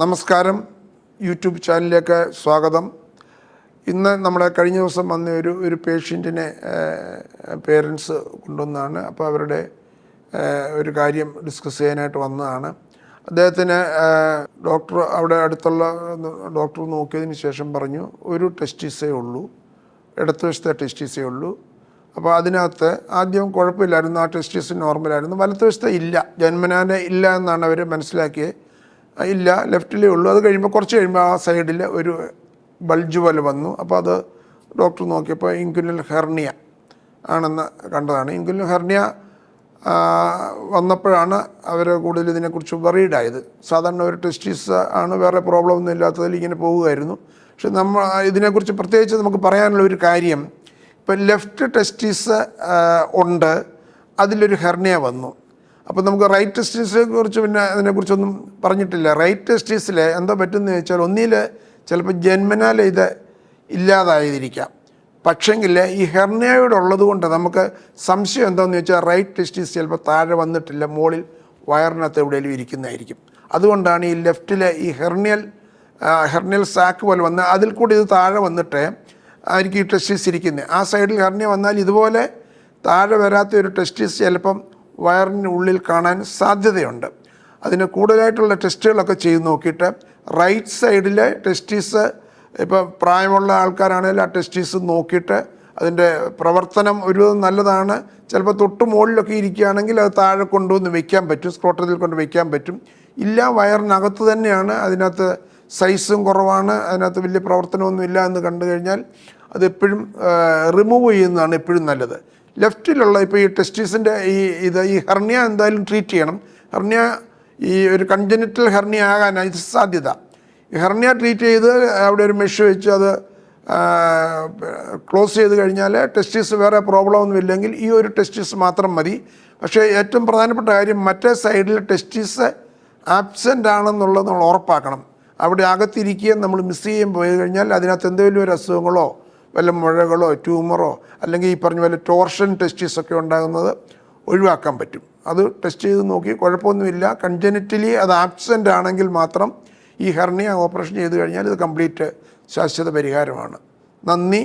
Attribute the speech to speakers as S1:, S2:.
S1: നമസ്കാരം, യൂട്യൂബ് ചാനലിലേക്ക് സ്വാഗതം. ഇന്ന് നമ്മുടെ കഴിഞ്ഞ ദിവസം വന്ന ഒരു പേഷ്യൻറ്റിനെ പേരൻസ് കൊണ്ടുവന്നതാണ്. അപ്പോൾ അവരുടെ ഒരു കാര്യം ഡിസ്കസ് ചെയ്യാനായിട്ട് വന്നതാണ്. അദ്ദേഹത്തിന് ഡോക്ടർ അവിടെ അടുത്തുള്ള ഡോക്ടർ നോക്കിയതിന് ശേഷം പറഞ്ഞു ഒരു ടെസ്റ്റിസേ ഉള്ളൂ, ഇടതുവശത്തെ ടെസ്റ്റിസേ ഉള്ളൂ. അപ്പോൾ അതിനകത്ത് ആദ്യം കുഴപ്പമില്ലായിരുന്നു, ആ ടെസ്റ്റിസ് നോർമലായിരുന്നു. വലതുവശത്തെ ഇല്ല, ജന്മനാനെ ഇല്ല എന്നാണ് അവർ മനസ്സിലാക്കിയത്. ഇല്ല, ലെഫ്റ്റിലേ ഉള്ളൂ. അത് കഴിയുമ്പോൾ കുറച്ച് കഴിയുമ്പോൾ ആ സൈഡിൽ ഒരു ബൾജ് പോലെ വന്നു. അപ്പോൾ അത് ഡോക്ടർ നോക്കിയപ്പോൾ ഇൻക്യുനൽ ഹെർണിയ ആണെന്ന് കണ്ടതാണ്. ഇൻക്യുനൽ ഹെർണിയ വന്നപ്പോഴാണ് അവർ കൂടുതൽ ഇതിനെക്കുറിച്ച് വറീഡായത്. സാധാരണ ഒരു ടെസ്റ്റിസ് ആണ്, വേറെ പ്രോബ്ലം ഒന്നും ഇല്ലാത്തതിൽ ഇങ്ങനെ പോവുമായിരുന്നു. പക്ഷെ ഇതിനെക്കുറിച്ച് പ്രത്യേകിച്ച് നമുക്ക് പറയാനുള്ള ഒരു കാര്യം, ഇപ്പം ലെഫ്റ്റ് ടെസ്റ്റിസ് ഉണ്ട്, അതിലൊരു ഹെർണിയ വന്നു. അപ്പോൾ നമുക്ക് റൈറ്റ് ടെസ്റ്റിസിനെ കുറിച്ച് പിന്നെ അതിനെക്കുറിച്ചൊന്നും പറഞ്ഞിട്ടില്ല. റൈറ്റ് ടെസ്റ്റിസിൽ എന്താ പറ്റുമെന്ന് ചോദിച്ചാൽ, ഒന്നിൽ ചിലപ്പോൾ ജന്മനാൽ ഇത് ഇല്ലാതായിരിക്കാം. പക്ഷെങ്കിൽ ഈ ഹെർണിയയോട് ഉള്ളത് കൊണ്ട് നമുക്ക് സംശയം എന്താണെന്ന് ചോദിച്ചാൽ, റൈറ്റ് ടെസ്റ്റിസ് ചിലപ്പോൾ താഴെ വന്നിട്ടില്ല, മുകളിൽ വയറിനകത്ത് എവിടെയെങ്കിലും ഇരിക്കുന്നതായിരിക്കും. അതുകൊണ്ടാണ് ഈ ലെഫ്റ്റിലെ ഈ ഹെർണിയൽ സാക്ക് പോലെ വന്ന് അതിൽ കൂടി ഇത് താഴെ വന്നിട്ട് ആയിരിക്കും ഈ ടെസ്റ്റിസ് ഇരിക്കുന്നത്. ആ സൈഡിൽ ഹെർണിയ വന്നാൽ ഇതുപോലെ താഴെ വരാത്ത ഒരു ടെസ്റ്റിസ് ചിലപ്പം വയറിനുള്ളിൽ കാണാൻ സാധ്യതയുണ്ട്. അതിന് കൂടുതലായിട്ടുള്ള ടെസ്റ്റുകളൊക്കെ ചെയ്ത് നോക്കിയിട്ട് റൈറ്റ് സൈഡിലെ ടെസ്റ്റിസ്, ഇപ്പോൾ പ്രായമുള്ള ആൾക്കാരാണെങ്കിലും ആ ടെസ്റ്റിസ് നോക്കിയിട്ട് അതിൻ്റെ പ്രവർത്തനം ഒരു നല്ലതാണ്. ചിലപ്പോൾ തൊട്ട് മുകളിലൊക്കെ ഇരിക്കുകയാണെങ്കിൽ അത് താഴെ കൊണ്ടുവന്ന് വയ്ക്കാൻ പറ്റും, സ്ക്രോട്ടത്തിൽ കൊണ്ട് വയ്ക്കാൻ പറ്റും. ഇല്ല, വയറിനകത്ത് തന്നെയാണ്, അതിനകത്ത് സൈസും കുറവാണ്, അതിനകത്ത് വലിയ പ്രവർത്തനമൊന്നും ഇല്ല എന്ന് കണ്ടു കഴിഞ്ഞാൽ അതെപ്പോഴും റിമൂവ് ചെയ്യുന്നതാണ് എപ്പോഴും നല്ലത്. ലെഫ്റ്റിലുള്ള ഇപ്പോൾ ഈ ടെസ്റ്റിസിൻ്റെ ഈ ഹെർണിയ എന്തായാലും ട്രീറ്റ് ചെയ്യണം. ഹെർണിയ ഈ ഒരു കൺജനിറ്റൽ ഹെർണിയ ആകാനാണ് ഇത് സാധ്യത. ഈ ഹെർണിയ ട്രീറ്റ് ചെയ്ത് അവിടെ ഒരു മെഷ് വെച്ച് അത് ക്ലോസ് ചെയ്ത് കഴിഞ്ഞാൽ ടെസ്റ്റിസ് വേറെ പ്രോബ്ലം ഒന്നും ഇല്ലെങ്കിൽ ഈ ഒരു ടെസ്റ്റിസ് മാത്രം മതി. പക്ഷേ ഏറ്റവും പ്രധാനപ്പെട്ട കാര്യം, മറ്റേ സൈഡിൽ ടെസ്റ്റിസ് ആബ്സെൻ്റ് ആണെന്നുള്ളത് നമ്മൾ ഉറപ്പാക്കണം. അവിടെ അകത്തിരിക്കുകയും നമ്മൾ മിസ് ചെയ്യാൻ പോയി കഴിഞ്ഞാൽ അതിനകത്ത് എന്തെങ്കിലും ഒരു അസുഖങ്ങളോ വല്ല മുഴകളോ ട്യൂമറോ അല്ലെങ്കിൽ ഈ പറഞ്ഞ പോലെ ടോർഷൻ ടെസ്റ്റിസൊക്കെ ഉണ്ടാകുന്നത് ഒഴിവാക്കാൻ പറ്റും. അത് ടെസ്റ്റ് ചെയ്ത് നോക്കി കുഴപ്പമൊന്നുമില്ല. കൺജനിറ്റലി അത് ആബ്സെൻ്റ് ആണെങ്കിൽ മാത്രം ഈ ഹെർണിയ ഓപ്പറേഷൻ ചെയ്ത് കഴിഞ്ഞാൽ ഇത് കംപ്ലീറ്റ് ശാശ്വത പരിഹാരമാണ്. നന്ദി.